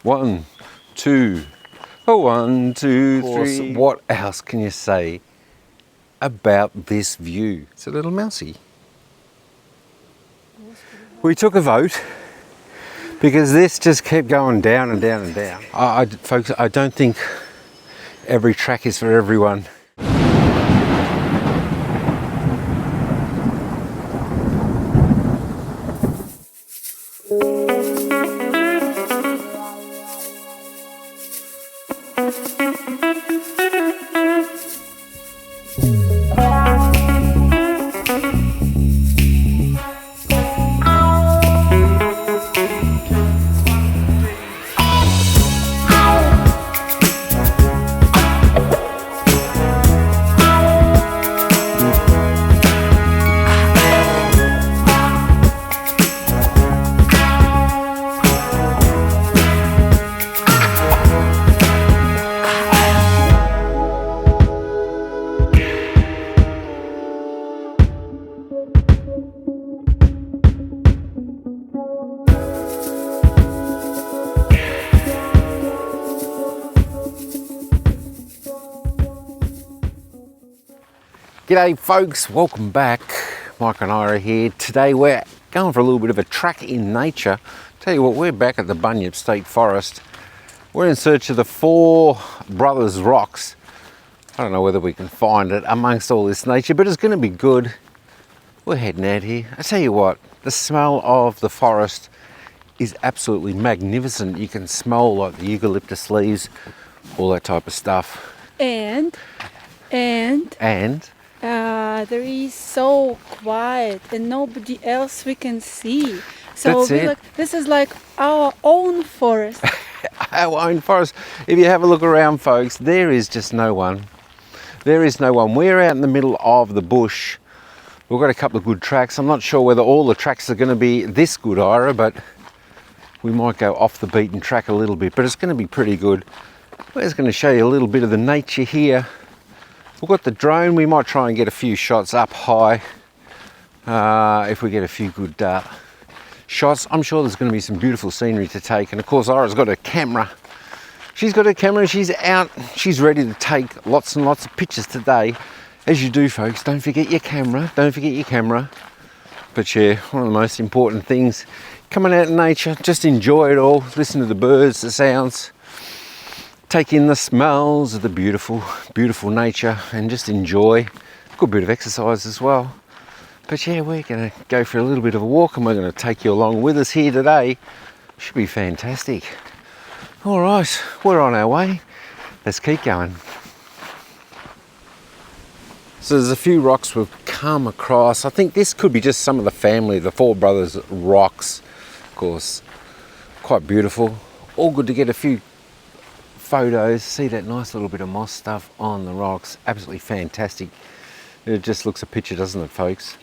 1, 2, 1, 2, 3. What else can you say about this view? It's a little mousy. We took a vote because this just kept going down and down and down. Folks, I don't think every track is for everyone. G'day folks, welcome back. Mike and Ira here. Today we're going for a little bit of a track in nature. Tell you what, we're back at the Bunyip State Forest. We're in search of the Four Brothers Rocks. I don't know whether we can find it amongst all this nature, but it's going to be good. We're heading out here. I tell you what, the smell of the forest is absolutely magnificent. You can smell like the eucalyptus leaves, all that type of stuff. And there is so quiet and nobody else we can see. So this is like our own forest. Our own forest. If you have a look around, folks, there is just no one. There is no one. We're out in the middle of the bush. We've got a couple of good tracks. I'm not sure whether all the tracks are going to be this good, Ira, but we might go off the beaten track a little bit, but it's going to be pretty good. We're just going to show you a little bit of the nature here. We've got the drone. We might try and get a few shots up high if we get a few good shots. I'm sure there's going to be some beautiful scenery to take, and of course Ira's got her camera. She's got her camera, she's out, she's ready to take lots and lots of pictures today. As you do, folks, don't forget your camera, But yeah, one of the most important things, coming out in nature, just enjoy it all, listen to the birds, the sounds, take in the smells of the beautiful, beautiful nature, and just enjoy. A good bit of exercise as well. But yeah, we're going to go for a little bit of a walk, and we're going to take you along with us here today. Should be fantastic. All right, we're on our way. Let's keep going. So there's a few rocks we've come across. I think this could be just some of the family, the Four Brothers Rocks. Of course, quite beautiful. All good to get a few photos. See that nice little bit of moss stuff on the rocks. Absolutely fantastic. It just looks a picture, doesn't it, folks?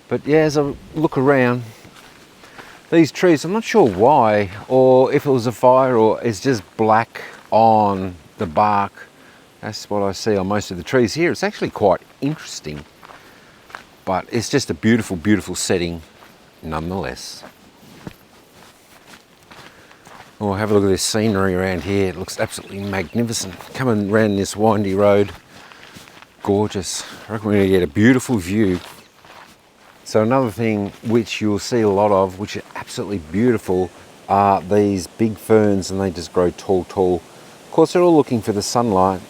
But yeah, as I look around, these trees, I'm not sure why, or if it was a fire or it's just black on the bark. That's what I see on most of the trees here. It's actually quite interesting, but it's just a beautiful, beautiful setting nonetheless. Oh, have a look at this scenery around here. It looks absolutely magnificent. Coming around this windy road, gorgeous. I reckon we're going to get a beautiful view. So another thing which you'll see a lot of, which are absolutely beautiful, are these big ferns, and they just grow tall, tall. Of course, they're all looking for the sunlight.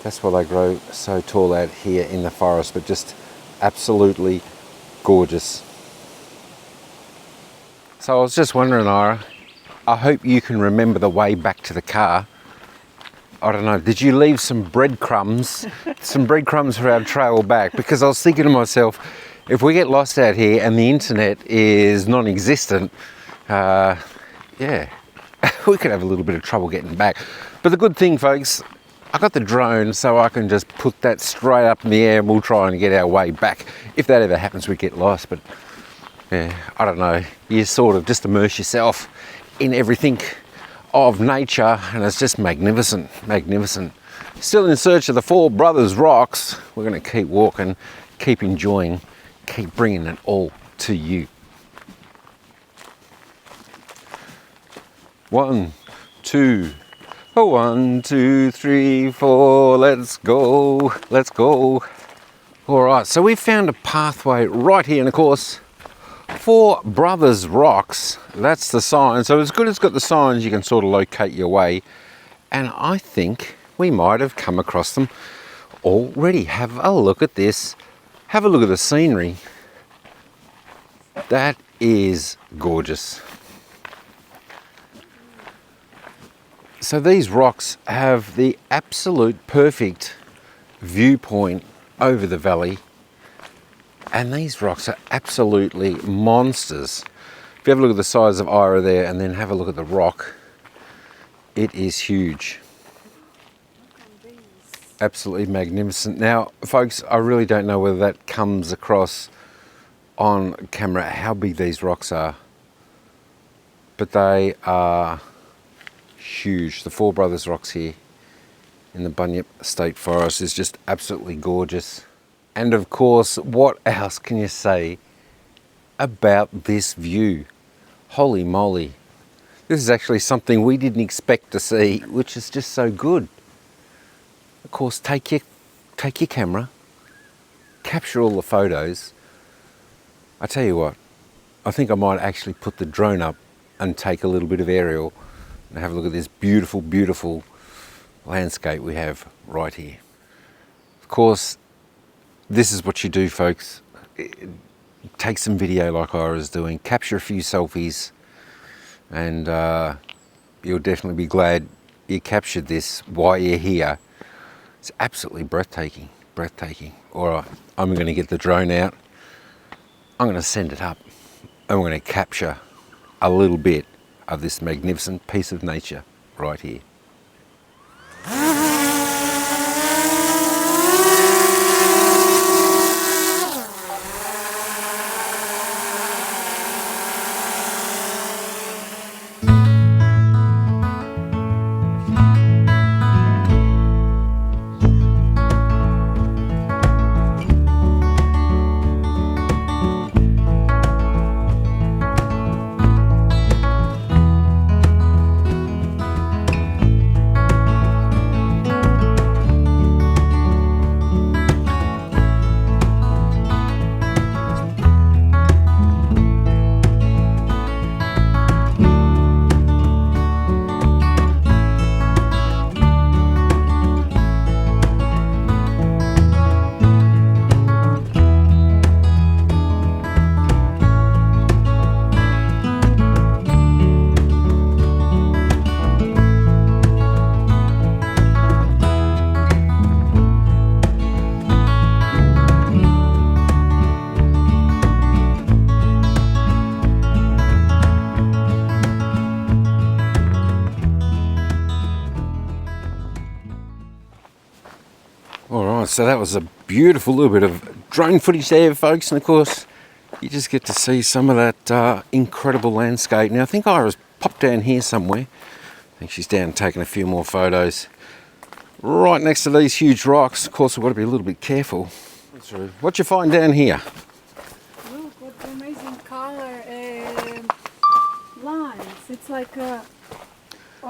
That's why they grow so tall out here in the forest, but just absolutely gorgeous. So I was just wondering, Ira, I hope you can remember the way back to the car. I don't know, did you leave some breadcrumbs, for our trail back? Because I was thinking to myself, if we get lost out here and the internet is non-existent, yeah, we could have a little bit of trouble getting back. But the good thing, folks, I got the drone, so I can just put that straight up in the air and we'll try and get our way back. If that ever happens, we get lost. But yeah, I don't know, you sort of just immerse yourself in everything of nature, and it's just magnificent, magnificent. Still in search of the Four Brothers Rocks. We're going to keep walking, keep enjoying, keep bringing it all to you. 1, 2. 1, 2, 3, 4. Let's go. Let's go. All right, so we found a pathway right here, and of course, Four Brothers Rocks. That's the sign. So as good as it's got the signs, you can sort of locate your way. And I think we might have come across them already. Have a look at this. Have a look at the scenery. That is gorgeous. So these rocks have the absolute perfect viewpoint over the valley, and these rocks are absolutely monsters. If you have a look at the size of Ira there and then have a look at the rock, it is huge. Absolutely magnificent. Now folks, I really don't know whether that comes across on camera how big these rocks are, but they are huge. The Four Brothers Rocks here in the Bunyip State Forest is just absolutely gorgeous. And of course, what else can you say about this view? Holy moly. This is actually something we didn't expect to see, which is just so good. Of course, take your camera, capture all the photos. I tell you what, I think I might actually put the drone up and take a little bit of aerial and have a look at this beautiful, beautiful landscape we have right here. Of course, this is what you do, folks. Take some video like I was doing, capture a few selfies, and you'll definitely be glad you captured this while you're here. It's absolutely breathtaking, breathtaking. All right, I'm going to get the drone out. I'm going to send it up, and we're going to capture a little bit of this magnificent piece of nature right here. So that was a beautiful little bit of drone footage there, folks, and of course you just get to see some of that incredible landscape. Now I think Ira's popped down here somewhere. I think she's down taking a few more photos right next to these huge rocks. Of course we've got to be a little bit careful. What you find down here? Look what amazing color and lines. It's like a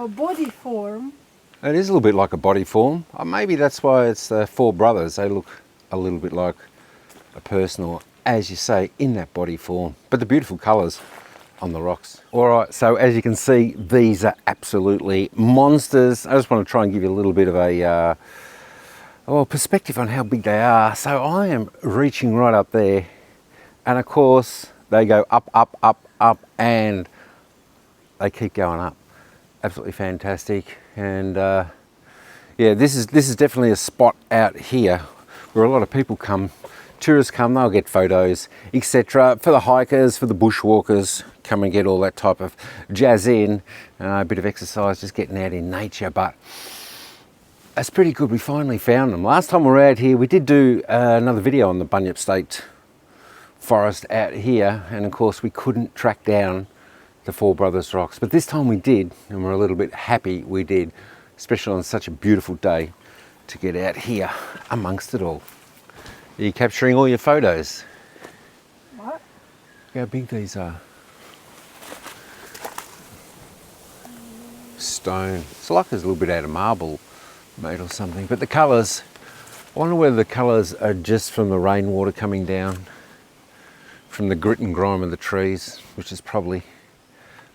body form. It is a little bit like a body form. Maybe that's why it's the Four Brothers. They look a little bit like a person, or as you say, in that body form. But the beautiful colours on the rocks. All right, so as you can see, these are absolutely monsters. I just want to try and give you a little bit of a perspective on how big they are. So I am reaching right up there, and of course they go up, up, up, up, and they keep going up. Absolutely fantastic. And yeah, this is definitely a spot out here where a lot of people come, tourists come, they'll get photos, etc. For the hikers, for the bushwalkers, come and get all that type of jazz in, a bit of exercise, just getting out in nature. But that's pretty good. We finally found them. Last time we were out here, we did do another video on the Bunyip State Forest out here, and of course we couldn't track down the Four Brothers Rocks, but this time we did, and we're a little bit happy we did, especially on such a beautiful day to get out here amongst it all. Are you capturing all your photos? What? Look how big these are. stone. It's like it's a little bit out of marble made or something. But the colours, I wonder whether the colours are just from the rainwater coming down, from the grit and grime of the trees, which is probably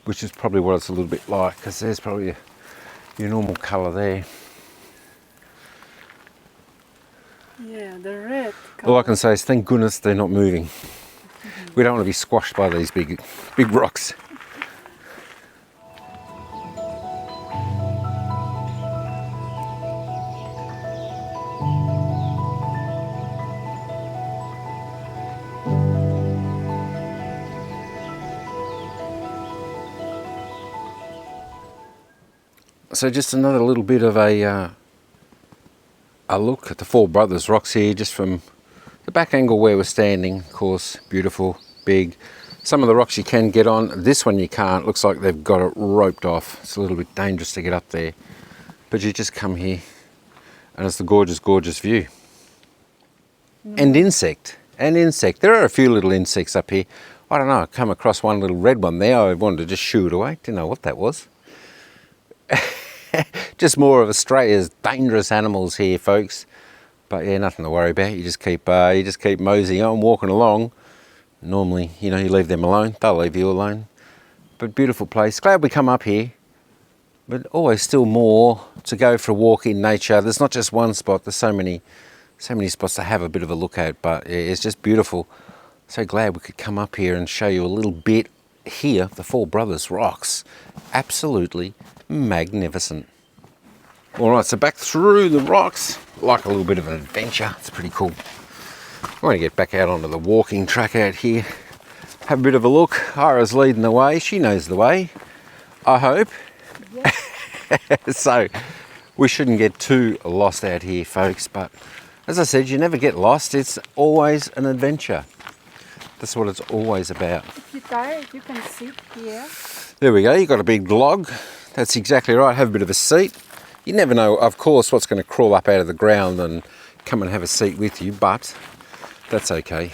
what it's a little bit like, because there's probably your normal colour there. Yeah, the red color. All I can say is thank goodness they're not moving. We don't want to be squashed by these big rocks. So just another little bit of a look at the Four Brothers rocks here, just from the back angle where we're standing. Of course, beautiful, big. Some of the rocks you can get on, this one you can't. Looks like they've got it roped off. It's a little bit dangerous to get up there. But you just come here and it's the gorgeous, gorgeous view. And insect. There are a few little insects up here. I don't know, I come across one little red one there. I wanted to just shoo it away. Didn't know what that was. Just more of Australia's dangerous animals here, folks. But yeah, nothing to worry about. You just keep moseying on, walking along. Normally, you know, you leave them alone. They'll leave you alone. But beautiful place. Glad we come up here. But always still more to go for a walk in nature. There's not just one spot. There's so many spots to have a bit of a look at. But yeah, it's just beautiful. So glad we could come up here and show you a little bit here, the Four Brothers rocks. Absolutely magnificent. All right, so back through the rocks, like a little bit of an adventure. It's pretty cool. I want to get back out onto the walking track out here, have a bit of a look. Ira's leading the way. She knows the way, I hope. Yes. So we shouldn't get too lost out here, folks. But as I said, you never get lost. It's always an adventure. That's what it's always about. If you're tired, you can sit here. There we go. You've got a big log. That's exactly right. Have a bit of a seat. You never know, of course, what's going to crawl up out of the ground and come and have a seat with you, but that's okay.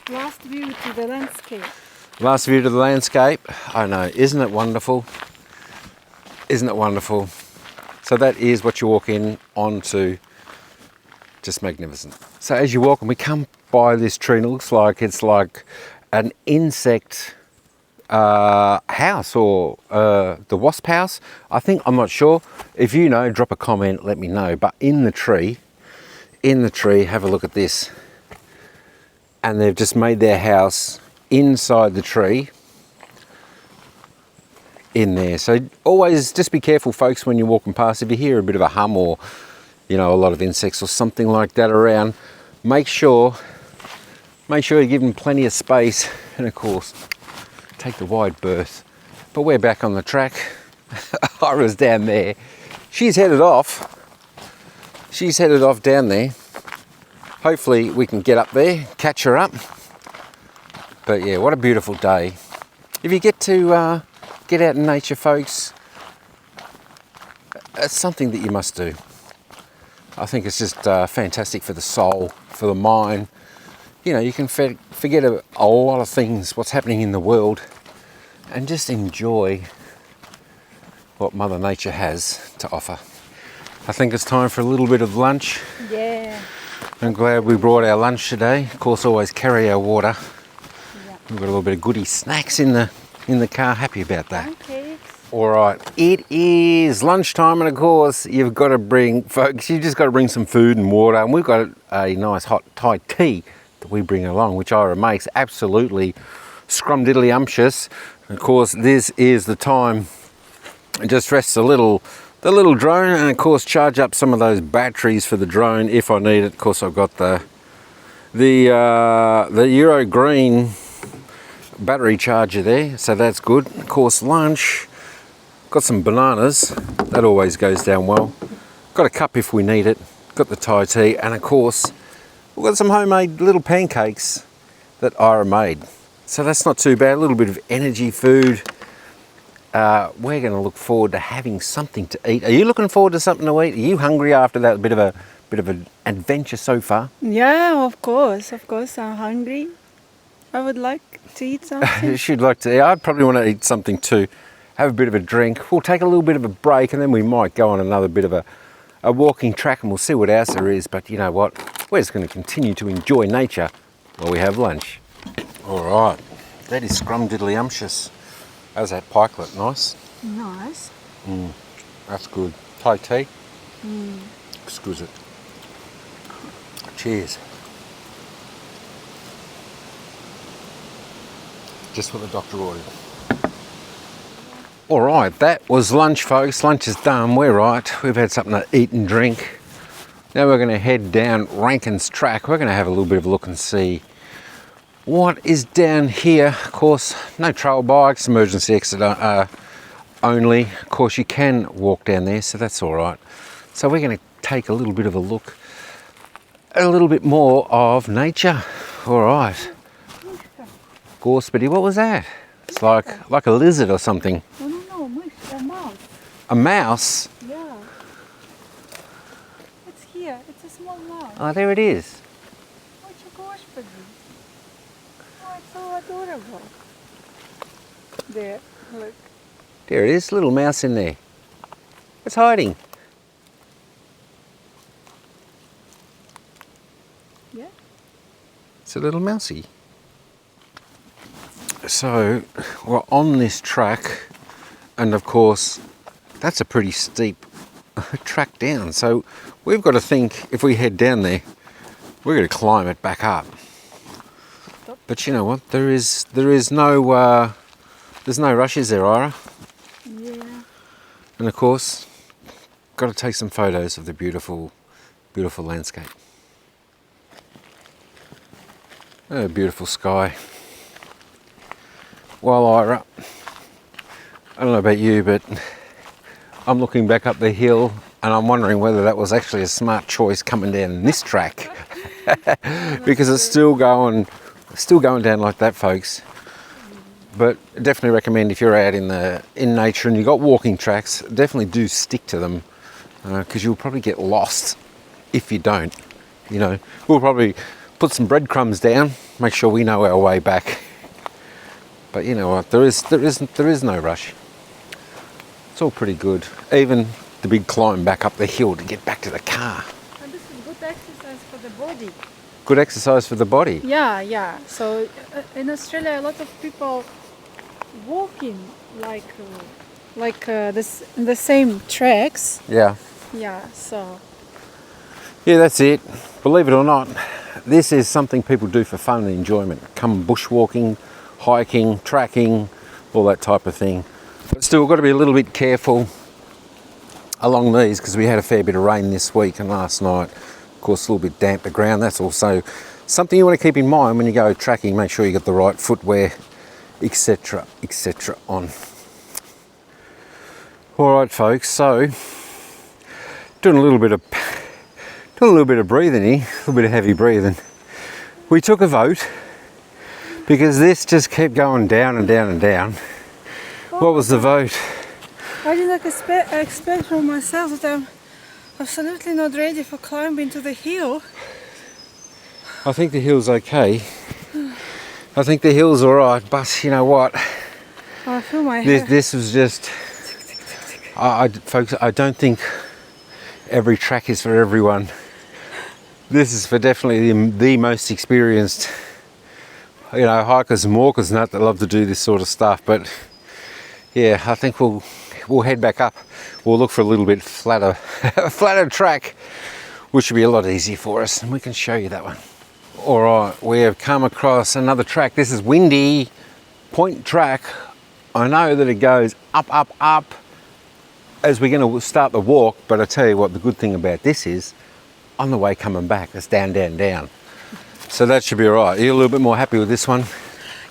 Last view to the landscape. Last view to the landscape. I know. Isn't it wonderful? Isn't it wonderful? So that is what you walk in onto. Just magnificent. So as you walk, and we come by this tree, and it looks like it's like an insect house, or the wasp house, I think. I'm not sure. If you know, drop a comment, let me know. But in the tree, have a look at this. And they've just made their house inside the tree in there. So always just be careful, folks, when you're walking past. If you hear a bit of a hum, or you know, a lot of insects or something like that around, make sure you give them plenty of space, and of course take the wide berth. But we're back on the track. Ira's down there. She's headed off down there. Hopefully we can get up there, catch her up. But yeah, what a beautiful day. If you get to get out in nature, folks, it's something that you must do. I think it's just fantastic for the soul, for the mind. You know, you can forget a lot of things, what's happening in the world, and just enjoy what Mother Nature has to offer. I think it's time for a little bit of lunch. Yeah. I'm glad we brought our lunch today. Of course, always carry our water. Yeah. We've got a little bit of goodie snacks in the car. Happy about that. Pancakes. All right, it is lunchtime, and of course, you've got to bring, folks, you just got to bring some food and water. And we've got a nice hot Thai tea that we bring along, which Ira makes absolutely scrumdiddly-umptious. Of course, this is the time. Just rest the little drone, and of course charge up some of those batteries for the drone if I need it. Of course, I've got the Euro Green battery charger there, so that's good. Of course, lunch, got some bananas, that always goes down well. Got a cup if we need it. Got the Thai tea, and of course we've got some homemade little pancakes that Ira made. So that's not too bad. A little bit of energy food. We're going to look forward to having something to eat. Are you looking forward to something to eat? Are you hungry after that bit of an adventure so far? Yeah, of course, I'm hungry. I would like to eat something. She'd like to. I'd probably want to eat something too. have a bit of a drink. We'll take a little bit of a break and then we might go on another bit of a walking track and we'll see what else there is. But you know what? We're just going to continue to enjoy nature while we have lunch. All right, that is scrumdiddlyumptious. How's that pikelet? Nice? Nice. That's good. Thai tea? Exquisite. Cheers. Just what the doctor ordered. All right, that was lunch, folks. Lunch is done. We're right. We've had something to eat and drink. Now we're going to head down Rankin's Track. We're going to have a little bit of a look and see what is down here. Of course, no trail bikes, emergency exit only. Of course, you can walk down there, so that's all right. So we're going to take a little bit of a look at a little bit more of nature. All right. Gorspity, what was that? It's like a lizard or something. No, a mouse. A mouse? Yeah. It's here. It's a small mouse. Oh, there it is. Господи. Oh, it's so adorable. There, look. There it is, little mouse in there. It's hiding. Yeah. It's a little mousey. So we're on this track, and of course that's a pretty steep track down. So we've got to think if we head down there, we're going to climb it back up. But you know what? There's no rush, is there, Ira? Yeah. And of course, got to take some photos of the beautiful, beautiful landscape. Oh, beautiful sky. Well, Ira, I don't know about you, but I'm looking back up the hill and I'm wondering whether that was actually a smart choice coming down this track. Because it's still going down like that, folks. But definitely recommend if you're out in nature and you've got walking tracks, definitely do stick to them, because you'll probably get lost if you don't. You know, we'll probably put some breadcrumbs down, make sure we know our way back. But you know what? There is no rush. It's all pretty good. Even the big climb back up the hill to get back to the car. And this is good exercise for the body. Good exercise for the body. Yeah. So in Australia, a lot of people walking like this in the same tracks. Yeah. Yeah. So. Yeah, that's it. Believe it or not, this is something people do for fun and enjoyment. Come bushwalking, hiking, tracking, all that type of thing. But still, we've got to be a little bit careful along these because we had a fair bit of rain this week and last night. Of course, a little bit damp the ground. That's also something you want to keep in mind when you go tracking. Make sure you get the right footwear, etc., etc. on. All right, folks. So, doing a little bit of breathing here, a little bit of heavy breathing. We took a vote because this just kept going down and down and down. What was the vote? I didn't expect from myself that I'm absolutely not ready for climbing to the hill. I think the hill's okay. I think the hill's all right, but you know what? I feel my hair. This was just, folks, I don't think every track is for everyone. This is for definitely the most experienced, you know, hikers and walkers and that love to do this sort of stuff. But yeah, I think we'll head back up. We'll look for a little bit flatter track, which should be a lot easier for us, and we can show you that one. All right, we have come across another track. This is Windy Point Track. I know that it goes up as we're going to start the walk, but I tell you what, the good thing about this is on the way coming back, it's down, down, down. So that should be all right. Are you a little bit more happy with this one?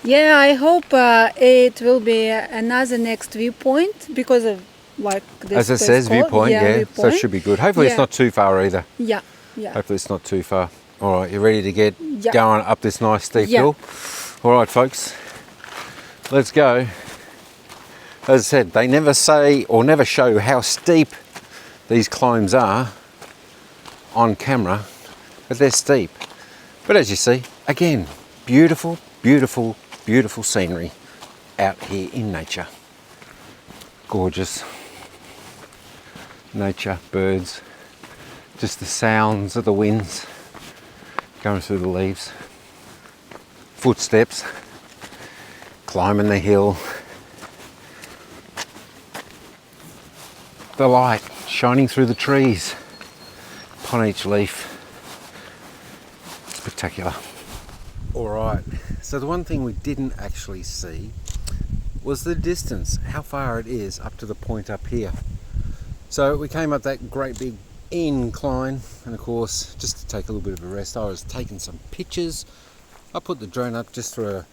Yeah, I hope it will be another next viewpoint because of like this. As it says, viewpoint, yeah. Viewpoint. So it should be good. Hopefully it's not too far either. Yeah. Hopefully it's not too far. All right, you ready to get going up this nice steep hill? All right, folks, let's go. As I said, they never say or never show how steep these climbs are on camera, but they're steep. But as you see, again, beautiful, beautiful, beautiful scenery out here in nature. Gorgeous. Nature, birds, just the sounds of the winds going through the leaves. Footsteps, climbing the hill. The light shining through the trees upon each leaf. Spectacular. Alright, so the one thing we didn't actually see was the distance, how far it is up to the point up here. So we came up that great big incline, and of course, just to take a little bit of a rest, I was taking some pictures. I put the drone up just for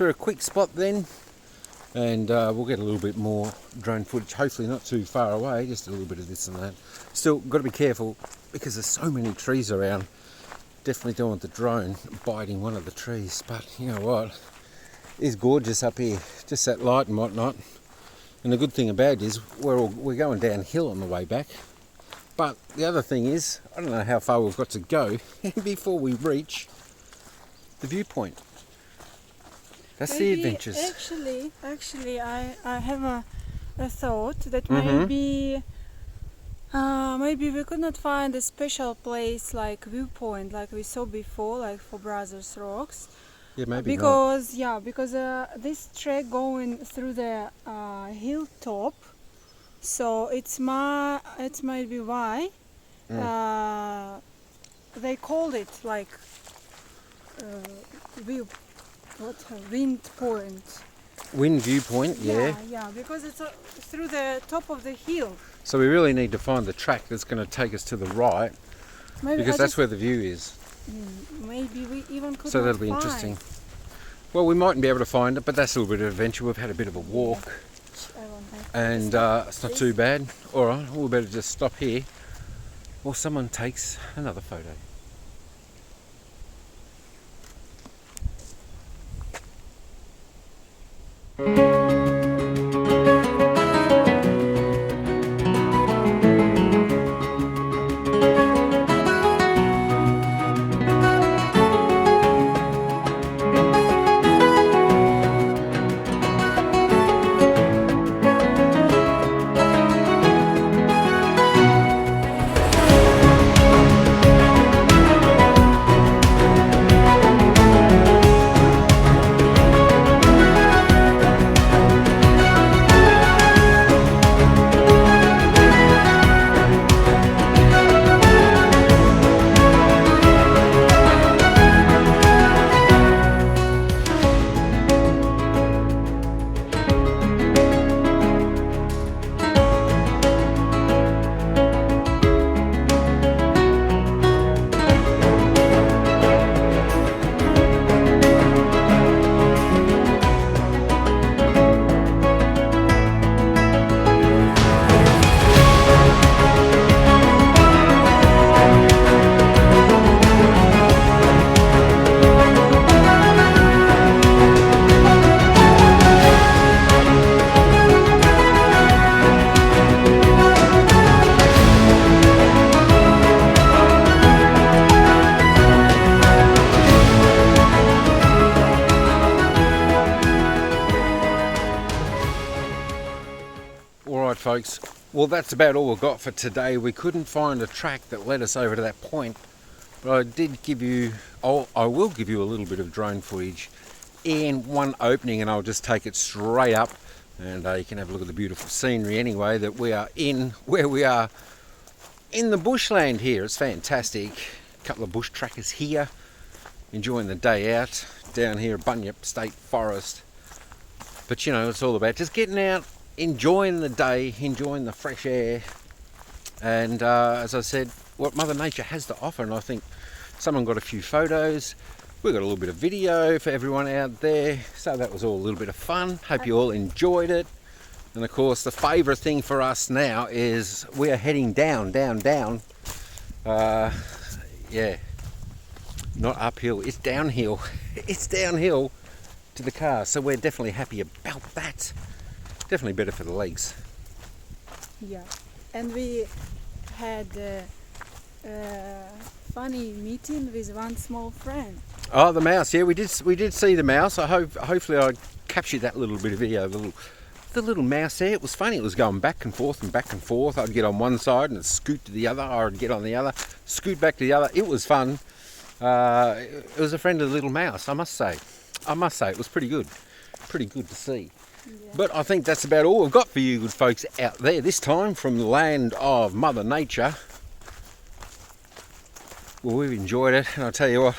a quick spot then, and we'll get a little bit more drone footage, hopefully not too far away, just a little bit of this and that. Still got to be careful because there's so many trees around. Definitely don't want the drone biting one of the trees, but you know what, it's gorgeous up here, just that light and whatnot. And the good thing about it is we're going downhill on the way back. But the other thing is, I don't know how far we've got to go before we reach the viewpoint. That's the adventures. Actually, I have a thought that maybe we could not find a special place like viewpoint like we saw before, like for Brothers Rocks. Yeah, maybe because this track going through the hilltop, so it might be why they called it like wind point. Wind viewpoint, yeah. Yeah, because it's through the top of the hill. So we really need to find the track that's going to take us to the right, because that's where the view is. Maybe we even could. So that'll be interesting. Well, we mightn't be able to find it, but that's a little bit of adventure. We've had a bit of a walk, and it's not too bad. All right, we'll better just stop here, or someone takes another photo. Folks, well, that's about all we've got for today. We couldn't find a track that led us over to that point, but I will give you a little bit of drone footage in one opening, and I'll just take it straight up, and you can have a look at the beautiful scenery anyway that we are in, where we are in the bushland here. It's fantastic. A couple of bush trackers here enjoying the day out down here at Bunyip State Forest. But you know, it's all about just getting out, enjoying the day, enjoying the fresh air, and as I said, what Mother Nature has to offer. And I think someone got a few photos, we got a little bit of video for everyone out there, so that was all a little bit of fun. Hope you all enjoyed it. And of course, the favourite thing for us now is we are heading down, yeah, not uphill, it's downhill. It's downhill to the car, so we're definitely happy about that. Definitely better for the legs. Yeah, and we had a funny meeting with one small friend. Oh, the mouse. Yeah, we did see the mouse. Hopefully I captured that little bit of video, the little the little mouse there, it was funny. It was going back and forth and back and forth. I'd get on one side and scoot to the other. I'd get on the other, scoot back to the other. It was fun. It was a friend of the little mouse, I must say. I must say, it was pretty good. Pretty good to see. Yeah. But I think that's about all we've got for you good folks out there this time from the land of Mother Nature. Well, we've enjoyed it, and I'll tell you what,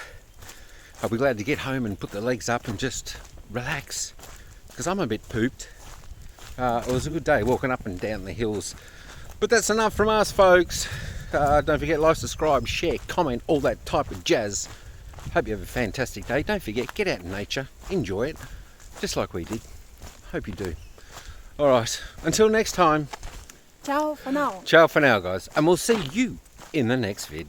I'll be glad to get home and put the legs up and just relax, because I'm a bit pooped. It was a good day walking up and down the hills. But that's enough from us, folks. Don't forget, like, subscribe, share, comment, all that type of jazz. Hope you have a fantastic day. Don't forget, get out in nature, enjoy it, just like we did. Hope you do. All right, until next time. Ciao for now. Ciao for now, guys, and we'll see you in the next vid.